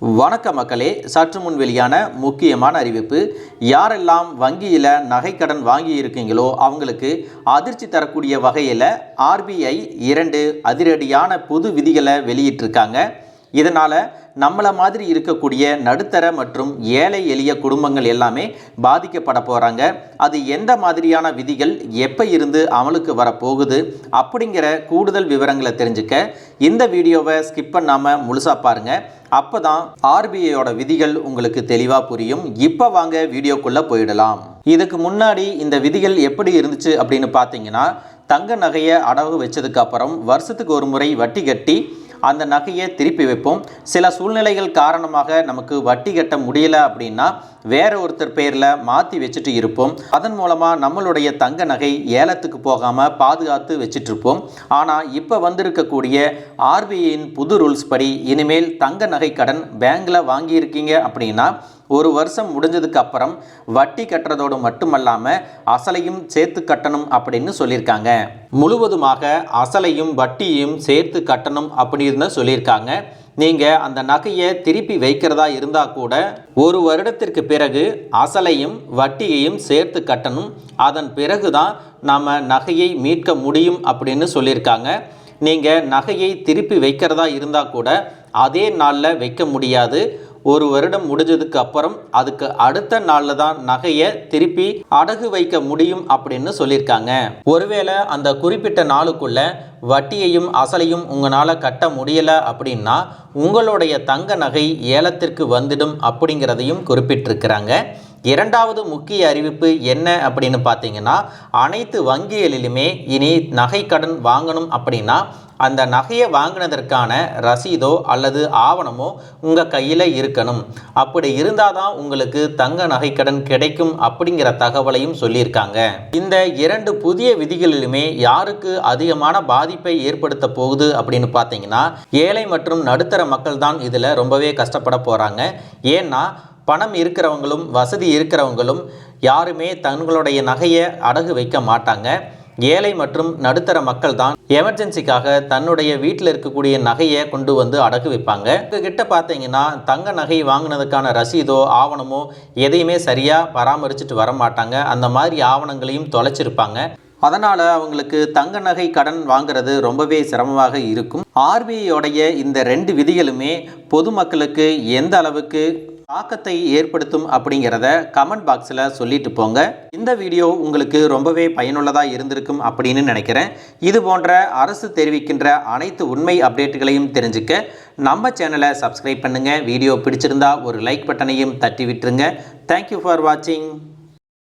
வணக்க மக்களே, சற்று முன் வெளியான முக்கியமான அறிவிப்பு. யாரெல்லாம் வங்கியில் நகைக்கடன் வாங்கி இருக்கீங்களோ அவங்களுக்கு அதிர்ச்சி தரக்கூடிய வகையில் ஆர்பிஐ 2 அதிரடியான புது விதிகளை வெளியிட்டிருக்காங்க. இதனால் நம்மளை மாதிரி இருக்கக்கூடிய நடுத்தர மற்றும் ஏழை எளிய குடும்பங்கள் எல்லாமே பாதிக்கப்பட போகிறாங்க. அது எந்த மாதிரியான விதிகள் எப்போ இருந்து அமலுக்கு வரப்போகுது அப்படிங்கிற கூடுதல் விவரங்களை தெரிஞ்சுக்க இந்த வீடியோவை ஸ்கிப் பண்ணாமல் முழுசாக பாருங்கள். அப்போ தான் ஆர்பிஐயோட விதிகள் உங்களுக்கு தெளிவாக புரியும். இப்போ வாங்க வீடியோக்குள்ளே போயிடலாம். இதுக்கு முன்னாடி இந்த விதிகள் எப்படி இருந்துச்சு அப்படின்னு பார்த்தீங்கன்னா, தங்க நகையை அடகு வச்சதுக்கு அப்புறம் வருஷத்துக்கு ஒரு முறை வட்டி கட்டி அந்த நகையை திருப்பி வைப்போம். சில சூழ்நிலைகள் காரணமாக நமக்கு வட்டி கட்ட முடியல அப்படின்னா வேற ஒருத்தர் பேரில் மாற்றி வச்சுட்டு இருப்போம். அதன் மூலமாக நம்மளுடைய தங்க நகை ஏலத்துக்கு போகாமல் பாதுகாத்து வச்சுட்டு இருப்போம். ஆனால் இப்போ வந்திருக்கக்கூடிய ஆர்பிஐயின் புது ரூல்ஸ் படி இனிமேல் தங்க நகை கடன் பேங்கில் வாங்கியிருக்கீங்க அப்படின்னா ஒரு வருஷம் முடிஞ்சதுக்கு அப்புறம் வட்டி கட்டுறதோடு மட்டுமல்லாமல் அசலையும் சேர்த்து கட்டணும் அப்படின்னு சொல்லியிருக்காங்க. முழுவதுமாக அசலையும் வட்டியையும் சேர்த்து கட்டணும் அப்படின்னு சொல்லியிருக்காங்க. நீங்கள் அந்த நகையை திருப்பி வைக்கிறதா இருந்தால் கூட ஒரு வருடத்திற்கு பிறகு அசலையும் வட்டியையும் சேர்த்து கட்டணும். அதன் பிறகு தான் நாம் நகையை மீட்க முடியும் அப்படின்னு சொல்லியிருக்காங்க. நீங்கள் நகையை திருப்பி வைக்கிறதா இருந்தால் கூட அதே நாளில் வைக்க முடியாது. ஒரு வருடம் முடிஞ்சதுக்கு அப்புறம் அதுக்கு அடுத்த நாளில் தான் நகையை திருப்பி அடகு வைக்க முடியும் அப்படின்னு சொல்லியிருக்காங்க. ஒருவேளை அந்த குறிப்பிட்ட நாளுக்குள்ள வட்டியையும் அசலையும் உங்களால் கட்ட முடியலை அப்படின்னா உங்களுடைய தங்க நகை ஏலத்திற்கு வந்துடும் அப்படிங்கிறதையும் குறிப்பிட்டிருக்கிறாங்க. இரண்டாவது முக்கிய அறிவிப்பு என்ன அப்படின்னு பார்த்தீங்கன்னா, அனைத்து வங்கிகளிலுமே இனி நகை கடன் வாங்கணும் அப்படின்னா அந்த நகையை வாங்கினதற்கான ரசீதோ அல்லது ஆவணமோ உங்கள் கையில் இருக்கணும். அப்படி இருந்தால் தான் உங்களுக்கு தங்க நகை கடன் கிடைக்கும் அப்படிங்கிற தகவலையும் சொல்லியிருக்காங்க. இந்த 2 புதிய விதிகளிலுமே யாருக்கு அதிகமான பாதிப்பை ஏற்படுத்த போகுது அப்படின்னு பார்த்தீங்கன்னா, ஏழை மற்றும் நடுத்தர மக்கள் தான் இதில் ரொம்பவே கஷ்டப்பட போகிறாங்க. ஏன்னா பணம் இருக்கிறவங்களும் வசதி இருக்கிறவங்களும் யாருமே தங்களுடைய நகையை அடகு வைக்க மாட்டாங்க. ஏழை மற்றும் நடுத்தர மக்கள் தான் எமர்ஜென்சிக்காக தன்னுடைய வீட்டில் இருக்கக்கூடிய நகையை கொண்டு வந்து அடகு வைப்பாங்க. கிட்ட பார்த்தீங்கன்னா தங்க நகை வாங்கினதுக்கான ரசீதோ ஆவணமோ எதையுமே சரியாக பராமரிச்சுட்டு வர மாட்டாங்க. அந்த மாதிரி ஆவணங்களையும் தொலைச்சிருப்பாங்க. அதனால் அவங்களுக்கு தங்க நகை கடன் வாங்குறது ரொம்பவே சிரமமாக இருக்கும். ஆர்பிஐயோடைய இந்த 2 விதிகளுமே பொதுமக்களுக்கு எந்த அளவுக்கு தாக்கத்தை ஏற்படுத்தும் அப்படிங்கிறத கமெண்ட் பாக்ஸில் சொல்லிட்டு போங்க. இந்த வீடியோ உங்களுக்கு ரொம்பவே பயனுள்ளதாக இருந்திருக்கும் அப்படின்னு நினைக்கிறேன். இது போன்ற அரசு தெரிவிக்கின்ற அனைத்து உண்மை அப்டேட்டுகளையும் தெரிஞ்சுக்க நம்ம சேனலை சப்ஸ்கிரைப் பண்ணுங்கள். வீடியோ பிடிச்சிருந்தா ஒரு லைக் பட்டனையும் தட்டி விட்டுருங்க. தேங்க்யூ ஃபார் வாட்சிங்.